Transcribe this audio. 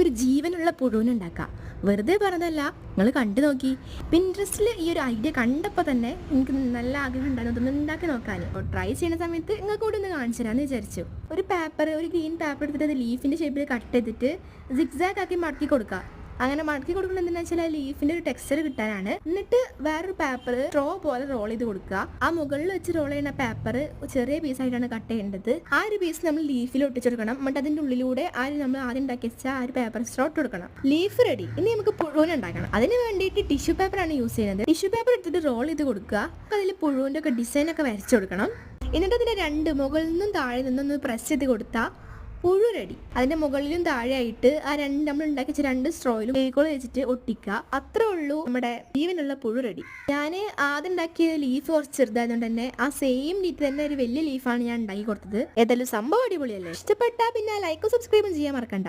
നമുക്കൊരു ജീവനുള്ള പുഴുവിനെ ഉണ്ടാക്കാം. വെറുതെ പറഞ്ഞതല്ല, നിങ്ങൾ കണ്ടു നോക്കി. പിൻട്രസ്റ്റിൽ ഈ ഒരു ഐഡിയ കണ്ടപ്പോൾ തന്നെ എനിക്ക് നല്ല ആഗ്രഹം ഉണ്ടായിരുന്നു ഇതൊന്ന് ഉണ്ടാക്കി നോക്കാൻ. അപ്പോൾ ട്രൈ ചെയ്യുന്ന സമയത്ത് നിങ്ങൾക്ക് കൂടെ ഒന്ന് കാണിച്ചു തരാമെന്ന് വിചാരിച്ചു. ഒരു ഗ്രീൻ പേപ്പർ എടുത്തിട്ട് അത് ലീഫിൻ്റെ ഷേപ്പിൽ കട്ട് ചെയ്തിട്ട് സിഗ്സാഗ് ആക്കി മടക്കി കൊടുക്കുക. അങ്ങനെ മടക്കി കൊടുക്കുന്നത് എന്താണെന്ന് വെച്ചാൽ ആ ലീഫിന്റെ ഒരു ടെക്സ്ചർ കിട്ടാനാണ്. എന്നിട്ട് വേറൊരു പേപ്പർ സ്ട്രോ പോലെ റോൾ ചെയ്ത് കൊടുക്കുക. ആ മുകളിൽ വെച്ച് റോൾ ചെയ്യുന്ന പേപ്പർ ചെറിയ പീസായിട്ടാണ് കട്ട് ചെയ്യേണ്ടത്. ആ ഒരു പീസ് നമ്മൾ ലീഫിൽ ഒട്ടിച്ചെടുക്കണം. എന്നിട്ട് അതിന്റെ ഉള്ളിലൂടെ നമ്മൾ ആദ്യം ഉണ്ടാക്കി വെച്ചാൽ ആ ഒരു പേപ്പർ സ്ട്രോ ഇട്ട് കൊടുക്കണം. Leaf ready. ഇനി നമുക്ക് പുഴുവിനെ ഉണ്ടാക്കണം. അതിന് വേണ്ടിയിട്ട് ടിഷ്യൂ പേപ്പറാണ് യൂസ് ചെയ്യുന്നത്. ടിഷ്യൂ പേപ്പർ എടുത്തിട്ട് റോൾ ചെയ്ത് കൊടുക്കുക. അതിൽ പുഴുവിന്റെ ഒക്കെ ഡിസൈൻ ഒക്കെ വരച്ചു കൊടുക്കണം. എന്നിട്ട് അതിന്റെ മുകളിൽ നിന്നും താഴെ നിന്നൊന്ന് പ്രസ് ചെയ്ത് കൊടുത്താൽ പുഴു റെഡി. അതിന്റെ മുകളിലും താഴെയായിട്ട് നമ്മൾ ഉണ്ടാക്കി വെച്ച 2 സ്ട്രോയിലും ഫെവിക്കോൾ വെച്ചിട്ട് ഒട്ടിക്കുക. അത്രേ ഉള്ളൂ, നമ്മുടെ ജീവനുള്ള പുഴു റെഡി. ഞാൻ ആദ്യം ഉണ്ടാക്കിയ ലീഫ് കുറച്ച് ചെറുതായതുകൊണ്ട് തന്നെ ആ സെയിം രീതി തന്നെ ഒരു വലിയ ലീഫാണ് ഞാൻ ഉണ്ടാക്കി കൊടുത്തത്. ഏതായാലും സംഭവം അടിപൊളിയല്ലേ? ഇഷ്ടപ്പെട്ടാൽ പിന്നെ ലൈക്കും സബ്സ്ക്രൈബും ചെയ്യാൻ മറക്കണ്ട.